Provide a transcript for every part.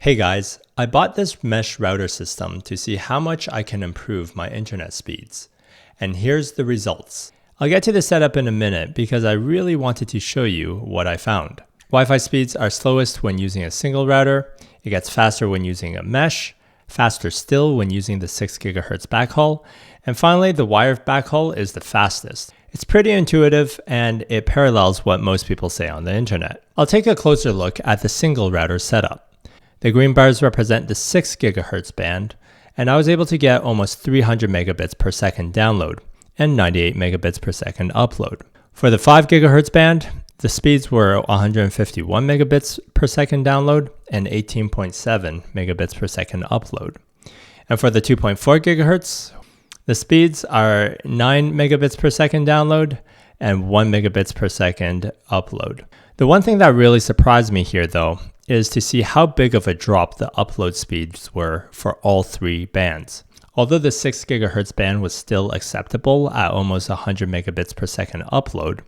Hey guys, I bought this mesh router system to see how much I can improve my internet speeds. And here's the results. I'll get to the setup in a minute because I really wanted to show you what I found. Wi-Fi speeds are slowest when using a single router, it gets faster when using a mesh, faster still when using the 6 GHz backhaul, and finally the wired backhaul is the fastest. It's pretty intuitive and it parallels what most people say on the internet. I'll take a closer look at the single router setup. The green bars represent the 6 GHz band, and I was able to get almost 300 megabits per second download and 98 megabits per second upload. For the 5 GHz band, the speeds were 151 megabits per second download and 18.7 megabits per second upload. And for the 2.4 GHz, the speeds are 9 megabits per second download and 1 megabits per second upload. The one thing that really surprised me here though is to see how big of a drop the upload speeds were for all three bands. Although the 6 GHz band was still acceptable at almost 100 megabits per second upload,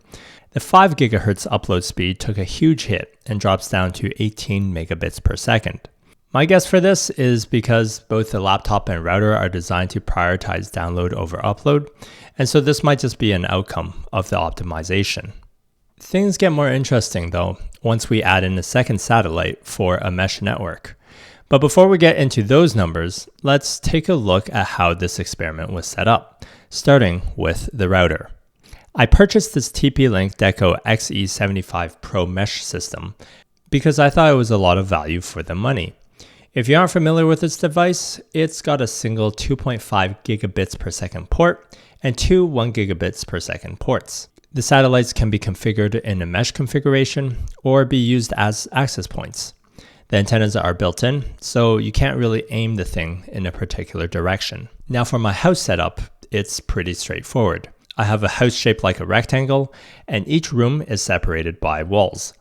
the 5 GHz upload speed took a huge hit and drops down to 18 megabits per second. My guess for this is because both the laptop and router are designed to prioritize download over upload, and so this might just be an outcome of the optimization. Things get more interesting though once we add in a second satellite for a mesh network. But before we get into those numbers, let's take a look at how this experiment was set up, starting with the router. I purchased this TP-Link Deco XE75 Pro mesh system because I thought it was a lot of value for the money. If you aren't familiar with this device, it's got a single 2.5 gigabits per second port and two 1 gigabits per second ports. The satellites can be configured in a mesh configuration or be used as access points. The antennas are built in, so you can't really aim the thing in a particular direction. Now for my house setup, it's pretty straightforward. I have a house shaped like a rectangle, and each room is separated by walls.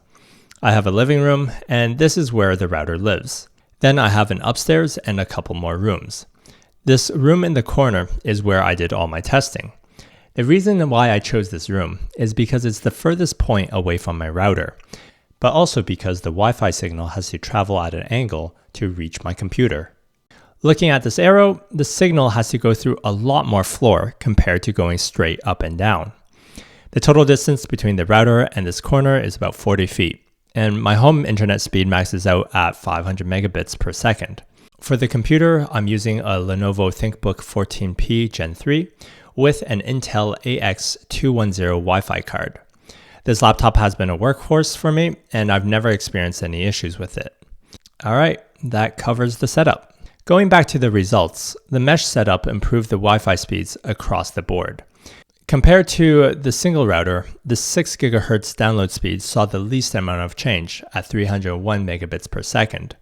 I have a living room, and this is where the router lives. Then I have an upstairs and a couple more rooms. This room in the corner is where I did all my testing. The reason why I chose this room is because it's the furthest point away from my router, but also because the Wi-Fi signal has to travel at an angle to reach my computer. Looking at this arrow, the signal has to go through a lot more floor compared to going straight up and down. The total distance between the router and this corner is about 40 feet, and my home internet speed maxes out at 500 megabits per second. For the computer, I'm using a Lenovo ThinkBook 14P Gen 3 with an Intel AX210 Wi-Fi card. This laptop has been a workhorse for me, and I've never experienced any issues with it. Alright, that covers the setup. Going back to the results, the mesh setup improved the Wi-Fi speeds across the board. Compared to the single router, the 6 GHz download speed saw the least amount of change at 301 megabits per second.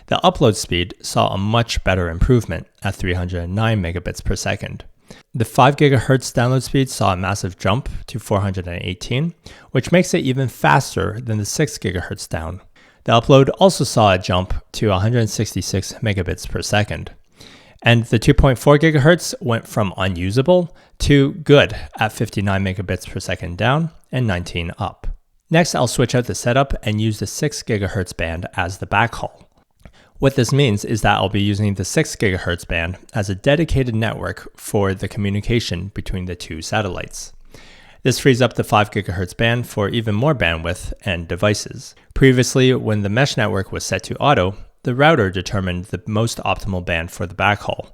The upload speed saw a much better improvement at 309 megabits per second. The 5 GHz download speed saw a massive jump to 418, which makes it even faster than the 6 GHz down. The upload also saw a jump to 166 megabits per second. And the 2.4 GHz went from unusable to good at 59 megabits per second down and 19 up. Next, I'll switch out the setup and use the 6 GHz band as the backhaul. What this means is that I'll be using the 6 GHz band as a dedicated network for the communication between the two satellites. This frees up the 5 GHz band for even more bandwidth and devices. Previously, when the mesh network was set to auto, the router determined the most optimal band for the backhaul.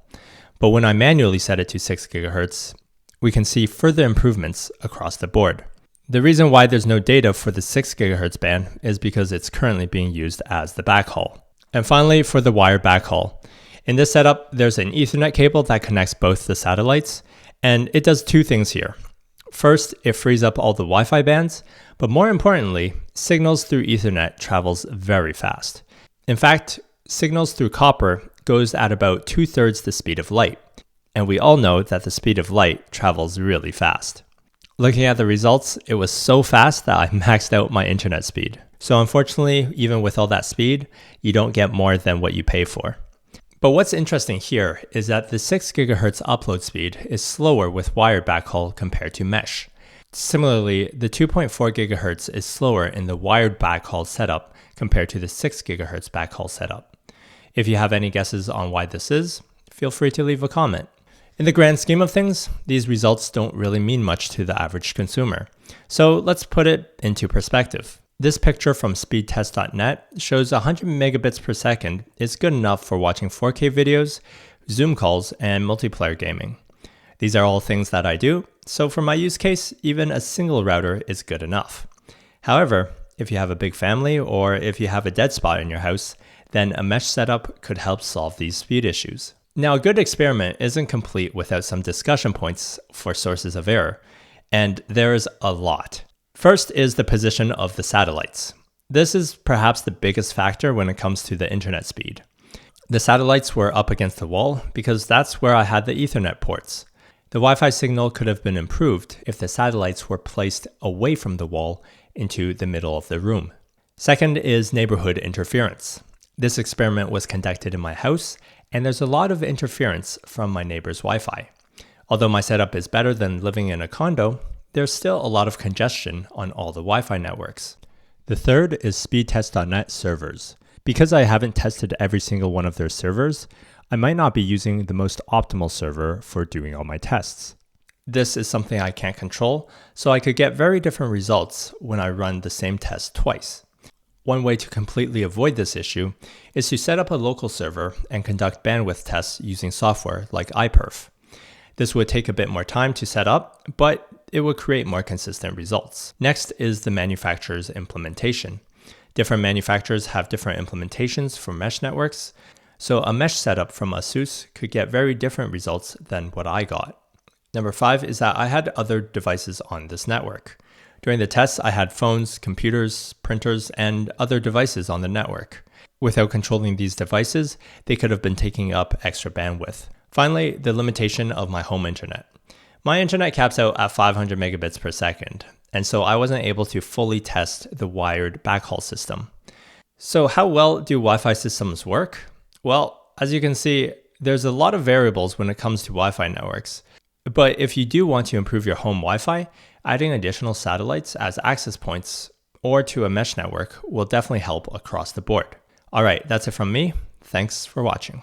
But when I manually set it to 6 GHz, we can see further improvements across the board. The reason why there's no data for the 6 GHz band is because it's currently being used as the backhaul. And finally, for the wired backhaul. In this setup, there's an Ethernet cable that connects both the satellites, and it does two things here. First, it frees up all the Wi-Fi bands, but more importantly, signals through Ethernet travels very fast. In fact, signals through copper goes at about 2/3 the speed of light, and we all know that the speed of light travels really fast. Looking at the results, it was so fast that I maxed out my internet speed. So unfortunately, even with all that speed, you don't get more than what you pay for. But what's interesting here is that the 6 GHz upload speed is slower with wired backhaul compared to mesh. Similarly, the 2.4 GHz is slower in the wired backhaul setup compared to the 6 GHz backhaul setup. If you have any guesses on why this is, feel free to leave a comment. In the grand scheme of things, these results don't really mean much to the average consumer. So let's put it into perspective. This picture from speedtest.net shows 100 megabits per second is good enough for watching 4K videos, Zoom calls, and multiplayer gaming. These are all things that I do, so for my use case, even a single router is good enough. However, if you have a big family or if you have a dead spot in your house, then a mesh setup could help solve these speed issues. Now, a good experiment isn't complete without some discussion points for sources of error, and there is a lot. First is the position of the satellites. This is perhaps the biggest factor when it comes to the internet speed. The satellites were up against the wall because that's where I had the Ethernet ports. The Wi-Fi signal could have been improved if the satellites were placed away from the wall into the middle of the room. Second is neighborhood interference. This experiment was conducted in my house, and there's a lot of interference from my neighbor's Wi-Fi. Although my setup is better than living in a condo, there's still a lot of congestion on all the Wi-Fi networks. The third is speedtest.net servers. Because I haven't tested every single one of their servers, I might not be using the most optimal server for doing all my tests. This is something I can't control, so I could get very different results when I run the same test twice. One way to completely avoid this issue is to set up a local server and conduct bandwidth tests using software like iPerf. This would take a bit more time to set up, but it would create more consistent results. Next is the manufacturer's implementation. Different manufacturers have different implementations for mesh networks, so a mesh setup from ASUS could get very different results than what I got. Number 5 is that I had other devices on this network. During the tests, I had phones, computers, printers, and other devices on the network. Without controlling these devices, they could have been taking up extra bandwidth. Finally, the limitation of my home internet. My internet caps out at 500 megabits per second, and so I wasn't able to fully test the wired backhaul system. So how well do Wi-Fi systems work? Well, as you can see, there's a lot of variables when it comes to Wi-Fi networks. But if you do want to improve your home Wi-Fi, adding additional satellites as access points or to a mesh network will definitely help across the board. All right, that's it from me. Thanks for watching.